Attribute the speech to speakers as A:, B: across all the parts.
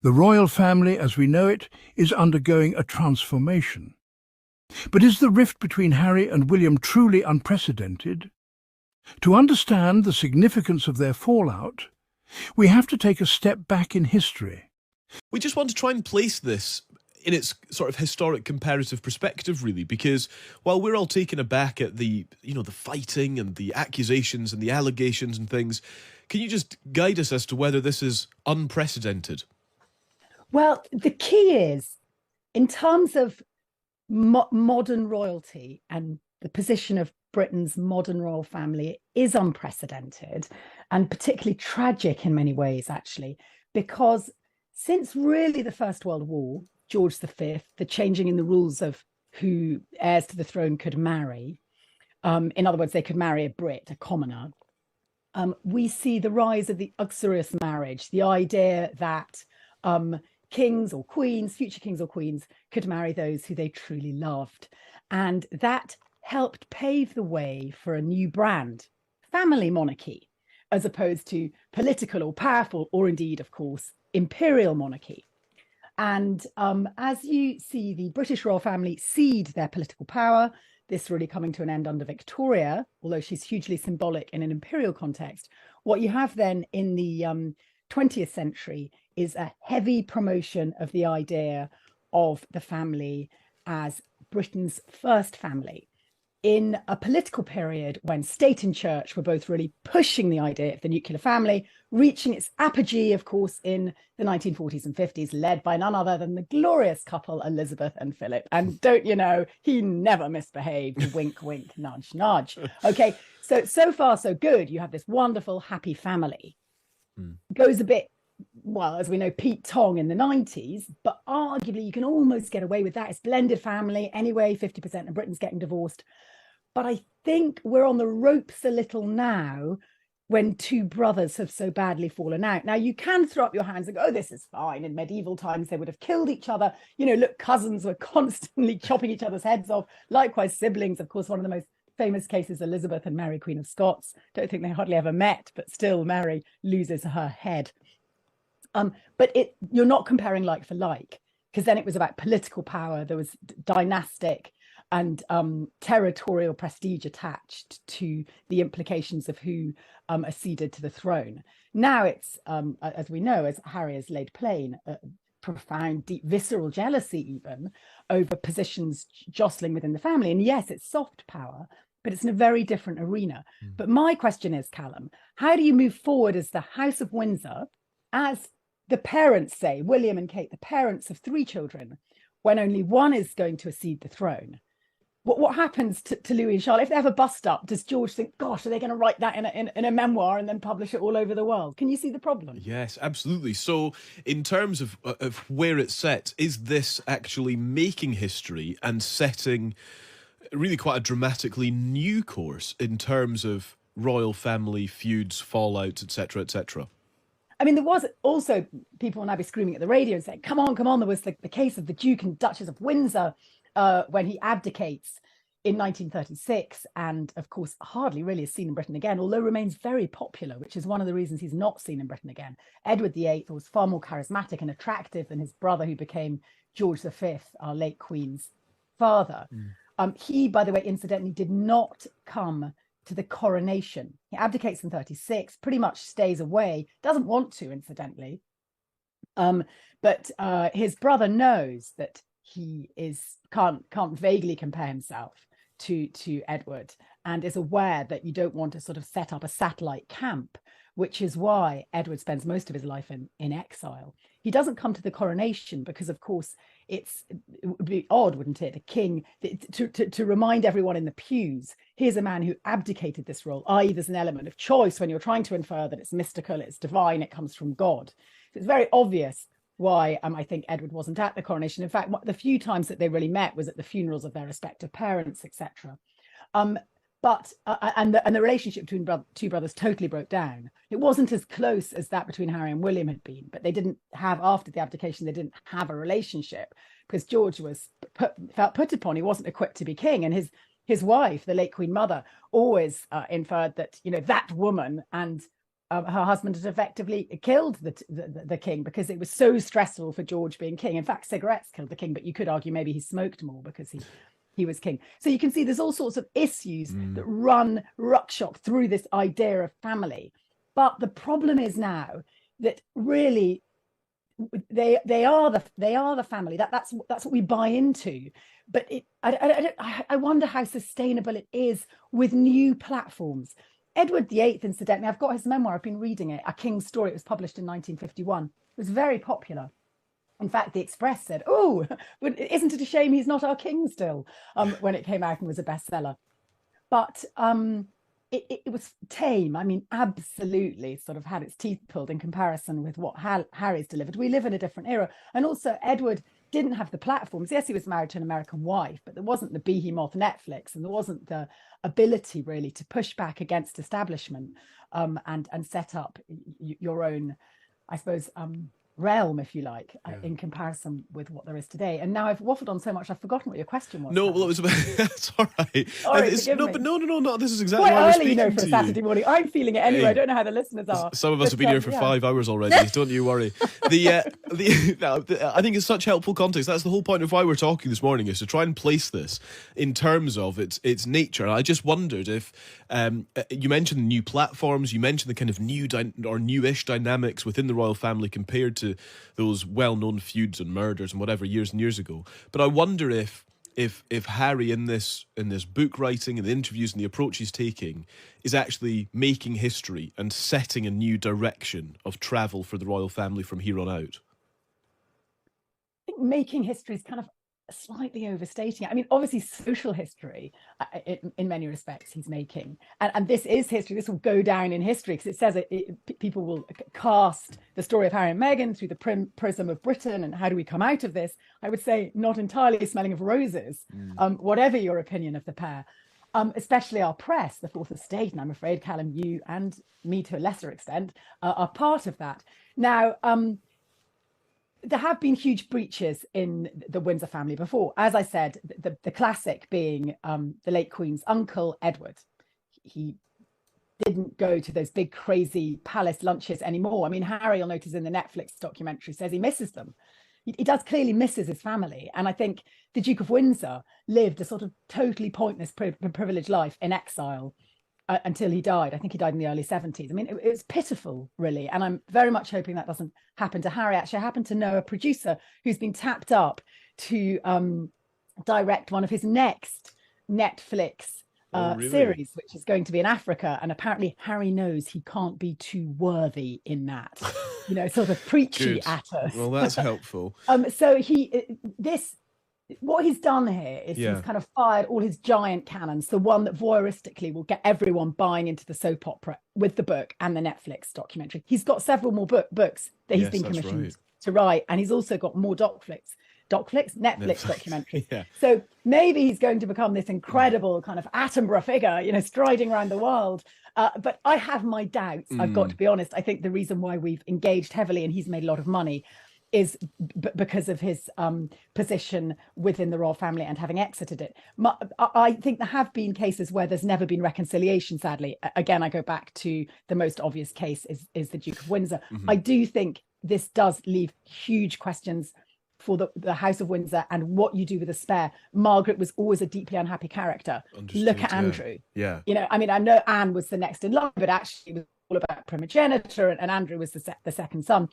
A: The royal family, as we know it, is undergoing a transformation. But is the rift between Harry and William truly unprecedented? To understand the significance of their fallout, we have to take a step back in history.
B: We just want to try and place this in its sort of historic comparative perspective, really, because while we're all taken aback at the fighting and the accusations and the allegations and things, can you just guide us as to whether this is unprecedented?
C: Well, the key is, in terms of modern royalty and the position of Britain's modern royal family, it is unprecedented and particularly tragic in many ways, actually, because since really the First World War, George V, the changing in the rules of who heirs to the throne could marry, in other words, they could marry a Brit, a commoner, we see the rise of the uxorious marriage, the idea that kings or queens, future kings or queens, could marry those who they truly loved. And that helped pave the way for a new brand, family monarchy, as opposed to political or powerful, or indeed, of course, imperial monarchy. And as you see the British royal family cede their political power, this really coming to an end under Victoria, although she's hugely symbolic in an imperial context, what you have then in the 20th century is a heavy promotion of the idea of the family as Britain's first family, in a political period when state and church were both really pushing the idea of the nuclear family, reaching its apogee, of course, in the 1940s and 50s, led by none other than the glorious couple, Elizabeth and Philip. And don't you know, he never misbehaved, wink, wink, nudge, nudge. Okay, so far, so good. You have this wonderful, happy family. Goes a bit, well, as we know, Pete Tong in the 90s, but arguably you can almost get away with that. It's blended family anyway, 50% of Britain's getting divorced. But I think we're on the ropes a little now when two brothers have so badly fallen out. Now, you can throw up your hands and go, oh, this is fine. In medieval times, they would have killed each other. You know, look, cousins were constantly chopping each other's heads off. Likewise, siblings, of course, one of the most famous cases, Elizabeth and Mary, Queen of Scots. Don't think they hardly ever met, but still Mary loses her head. But you're not comparing like for like, because then it was about political power. There was dynastic and territorial prestige attached to the implications of who acceded to the throne. Now it's, as we know, as Harry has laid plain, profound, deep, visceral jealousy even over positions jostling within the family. And yes, it's soft power, but it's in a very different arena. But my question is, Callum, how do you move forward as the House of Windsor, as the parents say, William and Kate, the parents of 3 children, when only one is going to accede the throne? What happens to Louis and Charlotte? If they have a bust up, does George think, gosh, are they going to write that in a memoir and then publish it all over the world? Can you see the problem?
B: Yes, absolutely. So in terms of where it's set, is this actually making history and setting really quite a dramatically new course in terms of royal family feuds, fallouts, etc., etc.?
C: I mean, there was also, people will now be screaming at the radio and saying, come on, there was the case of the Duke and Duchess of Windsor, when he abdicates in 1936, and of course hardly really is seen in Britain again, although remains very popular, which is one of the reasons he's not seen in Britain again. Edward VIII was far more charismatic and attractive than his brother, who became George V, our late Queen's father. He, by the way, incidentally, did not come to the coronation. He abdicates in 36, pretty much stays away, doesn't want to, incidentally. But his brother knows that he can't vaguely compare himself to Edward, and is aware that you don't want to sort of set up a satellite camp, which is why Edward spends most of his life in exile. He doesn't come to the coronation because, of course, it would be odd, wouldn't it? A king, to remind everyone in the pews, here's a man who abdicated this role, i.e. there's an element of choice when you're trying to infer that it's mystical, it's divine, it comes from God. So it's very obvious why I think Edward wasn't at the coronation. In fact, the few times that they really met was at the funerals of their respective parents, etc. But the relationship between two brothers totally broke down. It wasn't as close as that between Harry and William had been, but they didn't have, after the abdication, they didn't have a relationship because George felt put upon. He wasn't equipped to be king, and his wife, the late Queen Mother, always inferred that that woman and her husband had effectively killed the king because it was so stressful for George being king. In fact, cigarettes killed the king, but you could argue maybe he smoked more because he was king. So you can see there's all sorts of issues that run ruckshot through this idea of family. But the problem is now that really they are the family. That's what we buy into. But I wonder how sustainable it is with new platforms. Edward VIII, incidentally, I've got his memoir, I've been reading it, A King's Story. It was published in 1951. It was very popular. In fact, the Express said, "Oh, isn't it a shame he's not our king still?" When it came out and was a bestseller. But it was tame. I mean, absolutely sort of had its teeth pulled in comparison with what Harry's delivered. We live in a different era. And also, Edward didn't have the platforms. Yes, he was married to an American wife, but there wasn't the behemoth Netflix, and there wasn't the ability really to push back against establishment and set up your own, I suppose, realm, if you like, in comparison with what there is today. And now I've waffled on so much, I've forgotten what your question was.
B: No, well, it was about. It's all right. No. This is exactly
C: quite
B: why we're
C: early,
B: speaking
C: for
B: to
C: a Saturday morning. I'm feeling it anyway.
B: Hey,
C: I don't know how the listeners are.
B: Some of us have been here for 5 hours already. Don't you worry. I think it's such helpful context. That's the whole point of why we're talking this morning, is to try and place this in terms of its nature. I just wondered if you mentioned new platforms, you mentioned the kind of newish dynamics within the royal family compared to those well-known feuds and murders and whatever years and years ago. But I wonder if Harry in this book writing and the interviews and the approach he's taking is actually making history and setting a new direction of travel for the royal family from here on out.
C: I think making history is kind of slightly overstating it. I mean, obviously social history in many respects he's making, and this is history. This will go down in history because it says people will cast the story of Harry and Meghan through the prism of Britain, and how do we come out of this? I would say not entirely smelling of roses, whatever your opinion of the pair, especially our press, the Fourth Estate, and I'm afraid, Callum, you and me to a lesser extent are part of that. Now, there have been huge breaches in the Windsor family before. As I said, the classic being the late Queen's uncle, Edward. He didn't go to those big, crazy palace lunches anymore. I mean, Harry, you'll notice in the Netflix documentary, says he misses them. He does clearly misses his family. And I think the Duke of Windsor lived a sort of totally pointless, privileged life in exile until he died. I think he died in the early 70s. I mean, it was pitiful, really. And I'm very much hoping that doesn't happen to Harry. Actually, I happen to know a producer who's been tapped up to direct one of his next Netflix series, which is going to be in Africa. And apparently Harry knows he can't be too worthy in that, sort of preachy at us.
B: Well, that's helpful.
C: So what he's done here is he's kind of fired all his giant cannons, the one that voyeuristically will get everyone buying into the soap opera with the book and the Netflix documentary. He's got several more books that he's been commissioned to write, and he's also got more Netflix documentaries. So maybe he's going to become this incredible kind of Attenborough figure, striding around the world. But I have my doubts, I've got to be honest. I think the reason why we've engaged heavily and he's made a lot of money is because of his position within the royal family and having exited it. I think there have been cases where there's never been reconciliation, sadly. Again, I go back to the most obvious case is the Duke of Windsor. I do think this does leave huge questions for the House of Windsor and what you do with the spare. Margaret was always a deeply unhappy character. Look at Andrew.
B: Yeah.
C: I mean, I know Anne was the next in line, but actually it was all about primogeniture, and Andrew was the second son.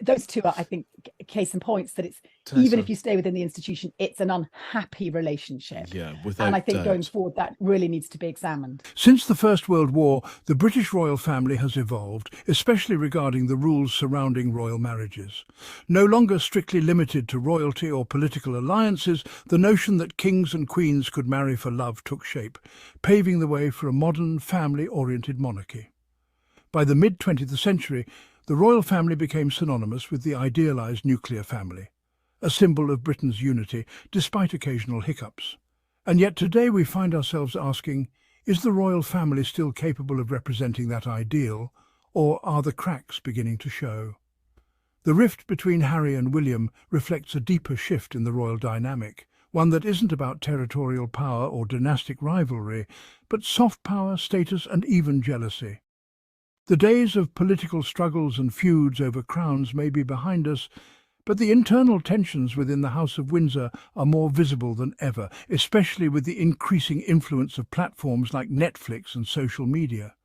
C: Those two are, I think, case in points that it's even if you stay within the institution, it's an unhappy relationship.
B: Without
C: and I think
B: doubt.
C: going forward that really needs to be examined.
A: Since the First World War, the British royal family has evolved, especially regarding the rules surrounding royal marriages. No longer strictly limited to royalty or political alliances, the notion that kings and queens could marry for love took shape, paving the way for a modern, family-oriented monarchy. By the mid-20th century, the royal family became synonymous with the idealised nuclear family, a symbol of Britain's unity despite occasional hiccups. And yet today we find ourselves asking, is the royal family still capable of representing that ideal, or are the cracks beginning to show? The rift between Harry and William reflects a deeper shift in the royal dynamic, one that isn't about territorial power or dynastic rivalry, but soft power, status and even jealousy. The days of political struggles and feuds over crowns may be behind us, but the internal tensions within the House of Windsor are more visible than ever, especially with the increasing influence of platforms like Netflix and social media.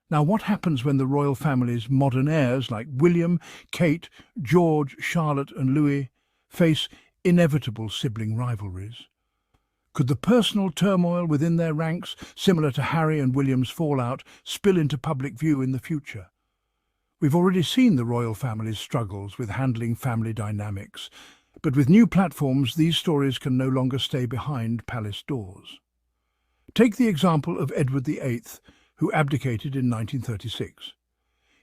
A: Now, what happens when the royal family's modern heirs like William, Kate, George, Charlotte and Louis face inevitable sibling rivalries? Could the personal turmoil within their ranks, similar to Harry and William's fallout, spill into public view in the future? We've already seen the royal family's struggles with handling family dynamics, but with new platforms, these stories can no longer stay behind palace doors. Take the example of Edward VIII, who abdicated in 1936.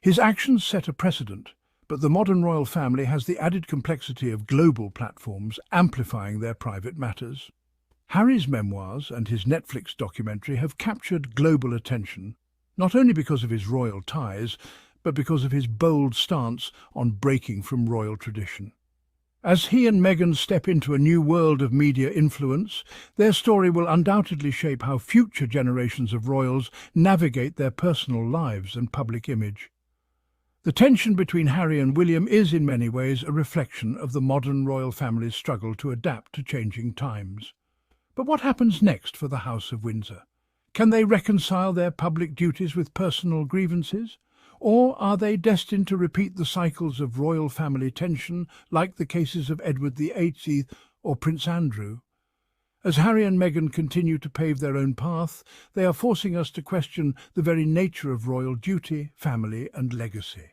A: His actions set a precedent, but the modern royal family has the added complexity of global platforms amplifying their private matters. Harry's memoirs and his Netflix documentary have captured global attention, not only because of his royal ties, but because of his bold stance on breaking from royal tradition. As he and Meghan step into a new world of media influence, their story will undoubtedly shape how future generations of royals navigate their personal lives and public image. The tension between Harry and William is in many ways a reflection of the modern royal family's struggle to adapt to changing times. But what happens next for the House of Windsor? Can they reconcile their public duties with personal grievances? Or are they destined to repeat the cycles of royal family tension, like the cases of Edward VIII or Prince Andrew? As Harry and Meghan continue to pave their own path, they are forcing us to question the very nature of royal duty, family and legacy.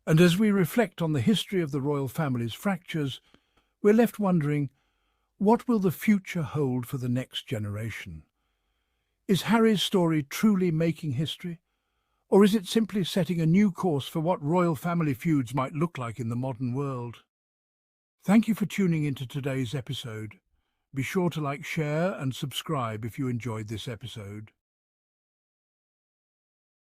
A: And as we reflect on the history of the royal family's fractures, we're left wondering, what will the future hold for the next generation? Is Harry's story truly making history? Or is it simply setting a new course for what royal family feuds might look like in the modern world? Thank you for tuning into today's episode. Be sure to like, share and subscribe if you enjoyed this episode.